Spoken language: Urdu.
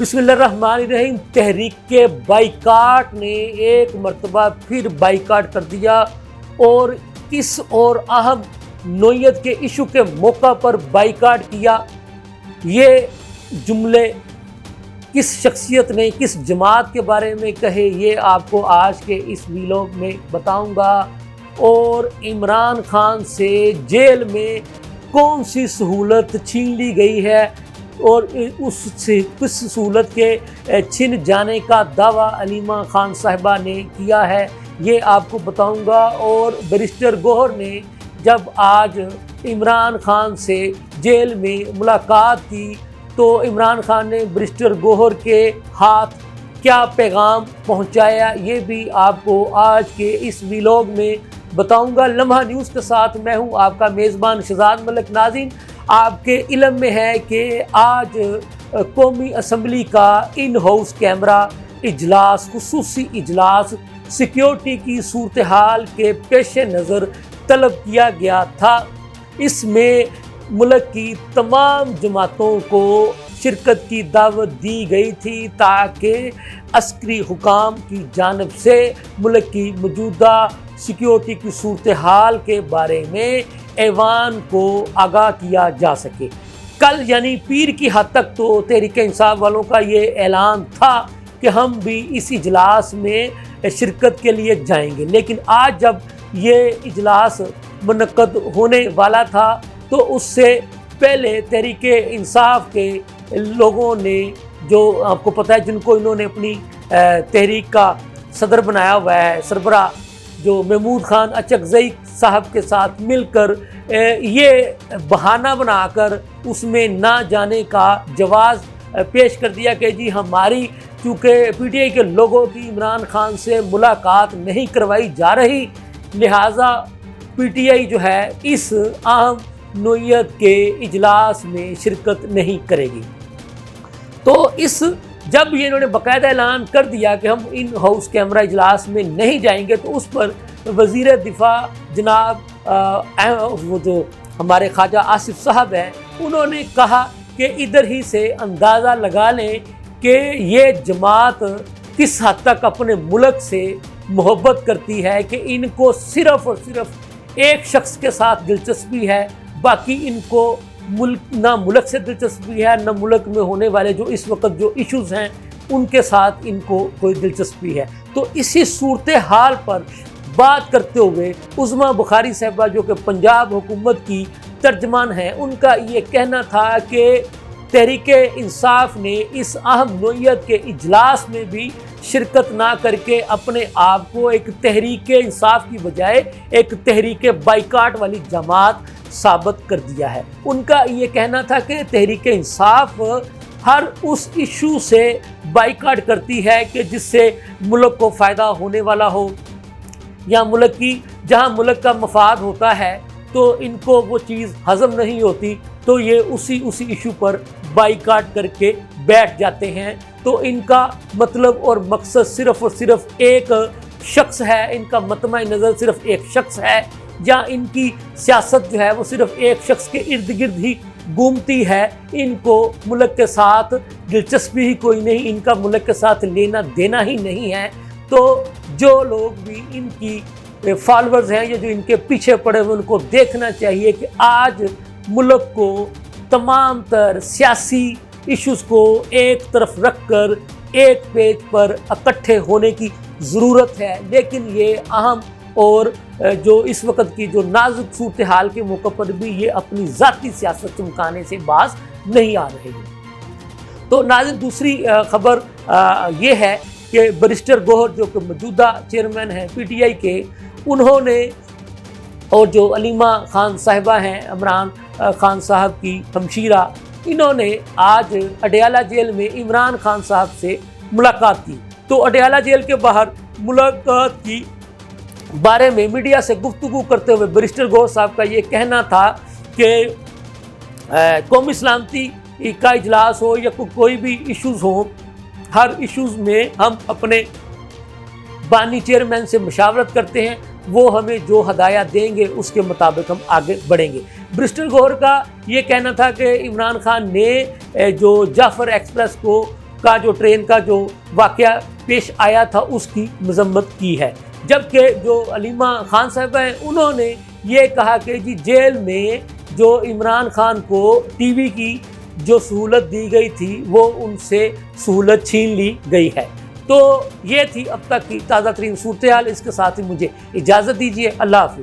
بسم اللہ الرحمن الرحیم۔ تحریک بائیکاٹ نے ایک مرتبہ پھر بائیکاٹ کر دیا اور کس اور اہم نوعیت کے ایشو کے موقع پر بائیکاٹ کیا، یہ جملے کس شخصیت نے کس جماعت کے بارے میں کہے، یہ آپ کو آج کے اس ویلاگ میں بتاؤں گا۔ اور عمران خان سے جیل میں کون سی سہولت چھین لی گئی ہے اور اس سہولت کے چھن جانے کا دعویٰ علیمہ خان صاحبہ نے کیا ہے، یہ آپ کو بتاؤں گا۔ اور بیرسٹر گوہر نے جب آج عمران خان سے جیل میں ملاقات کی تو عمران خان نے بیرسٹر گوہر کے ہاتھ کیا پیغام پہنچایا، یہ بھی آپ کو آج کے اس ویلاگ میں بتاؤں گا۔ لمحہ نیوز کے ساتھ میں ہوں آپ کا میزبان شہزاد ملک۔ ناظرین، آپ کے علم میں ہے کہ آج قومی اسمبلی کا ان ہاؤس کیمرہ اجلاس، خصوصی اجلاس سیکیورٹی کی صورتحال کے پیش نظر طلب کیا گیا تھا۔ اس میں ملک کی تمام جماعتوں کو شرکت کی دعوت دی گئی تھی تاکہ عسکری حکام کی جانب سے ملک کی موجودہ سیکیورٹی کی صورتحال کے بارے میں ایوان کو آگاہ کیا جا سکے۔ کل یعنی پیر کی حد تک تو تحریک انصاف والوں کا یہ اعلان تھا کہ ہم بھی اس اجلاس میں شرکت کے لیے جائیں گے، لیکن آج جب یہ اجلاس منعقد ہونے والا تھا تو اس سے پہلے تحریک انصاف کے لوگوں نے، جو آپ کو پتہ ہے جن کو انہوں نے اپنی تحریک کا صدر بنایا ہوا ہے، سربراہ جو محمود خان اچکزئی صاحب کے ساتھ مل کر یہ بہانہ بنا کر اس میں نہ جانے کا جواز پیش کر دیا کہ جی ہماری چونکہ پی ٹی آئی کے لوگوں کی عمران خان سے ملاقات نہیں کروائی جا رہی، لہٰذا پی ٹی آئی جو ہے اس اہم نوعیت کے اجلاس میں شرکت نہیں کرے گی۔ تو جب یہ انہوں نے باقاعدہ اعلان کر دیا کہ ہم ان ہاؤس کیمرہ اجلاس میں نہیں جائیں گے تو اس پر وزیر دفاع جناب وہ جو ہمارے خواجہ آصف صاحب ہیں، انہوں نے کہا کہ ادھر ہی سے اندازہ لگا لیں کہ یہ جماعت کس حد تک اپنے ملک سے محبت کرتی ہے کہ ان کو صرف اور صرف ایک شخص کے ساتھ دلچسپی ہے، باقی ان کو نہ ملک سے دلچسپی ہے نہ ملک میں ہونے والے جو اس وقت جو ایشوز ہیں ان کے ساتھ ان کو کوئی دلچسپی ہے۔ تو اسی صورتحال پر بات کرتے ہوئے عظمیٰ بخاری صاحبہ جو کہ پنجاب حکومت کی ترجمان ہیں، ان کا یہ کہنا تھا کہ تحریک انصاف نے اس اہم نوعیت کے اجلاس میں بھی شرکت نہ کر کے اپنے آپ کو ایک تحریک انصاف کی بجائے ایک تحریک بائیکاٹ والی جماعت ثابت کر دیا ہے۔ ان کا یہ کہنا تھا کہ تحریک انصاف ہر اس ایشو سے بائیکاٹ کرتی ہے کہ جس سے ملک کو فائدہ ہونے والا ہو یا ملک کی جہاں ملک کا مفاد ہوتا ہے تو ان کو وہ چیز ہضم نہیں ہوتی تو یہ اسی ایشو پر بائیکاٹ کر کے بیٹھ جاتے ہیں۔ تو ان کا مطلب اور مقصد صرف اور صرف ایک شخص ہے، ان کا مطمع نظر صرف ایک شخص ہے، یا ان کی سیاست جو ہے وہ صرف ایک شخص کے ارد گرد ہی گھومتی ہے۔ ان کو ملک کے ساتھ دلچسپی ہی کوئی نہیں، ان کا ملک کے ساتھ لینا دینا ہی نہیں ہے۔ تو جو لوگ بھی ان کی فالورز ہیں یا جو ان کے پیچھے پڑے ہوئے، ان کو دیکھنا چاہیے کہ آج ملک کو تمام تر سیاسی ایشوز کو ایک طرف رکھ کر ایک پیج پر اکٹھے ہونے کی ضرورت ہے، لیکن یہ اہم اور جو اس وقت کی جو نازک صورتحال کے موقع پر بھی یہ اپنی ذاتی سیاست چمکانے سے باز نہیں آ رہے ہیں۔ تو ناظرین، دوسری خبر یہ ہے کہ بیرسٹر گوہر جو کہ موجودہ چیئرمین ہیں پی ٹی آئی کے، انہوں نے اور جو علیمہ خان صاحبہ ہیں عمران خان صاحب کی ہمشیرہ، انہوں نے آج اڈیالہ جیل میں عمران خان صاحب سے ملاقات کی۔ تو اڈیالہ جیل کے باہر ملاقات کی بارے میں میڈیا سے گفتگو کرتے ہوئے بیرسٹر گوہر صاحب کا یہ کہنا تھا کہ قومی سلامتی کا اجلاس ہو یا کوئی بھی ایشوز ہوں، ہر ایشوز میں ہم اپنے بانی چیئرمین سے مشاورت کرتے ہیں، وہ ہمیں جو ہدایات دیں گے اس کے مطابق ہم آگے بڑھیں گے۔ بیرسٹر گوہر کا یہ کہنا تھا کہ عمران خان نے جو جعفر ایکسپریس کو کا جو ٹرین کا جو واقعہ پیش آیا تھا اس کی مذمت کی ہے، جبکہ جو علیمہ خان صاحبہ ہیں انہوں نے یہ کہا کہ جی جیل میں جو عمران خان کو ٹی وی کی جو سہولت دی گئی تھی وہ ان سے سہولت چھین لی گئی ہے۔ تو یہ تھی اب تک کی تازہ ترین صورتحال، اس کے ساتھ ہی مجھے اجازت دیجیے، اللہ حافظ۔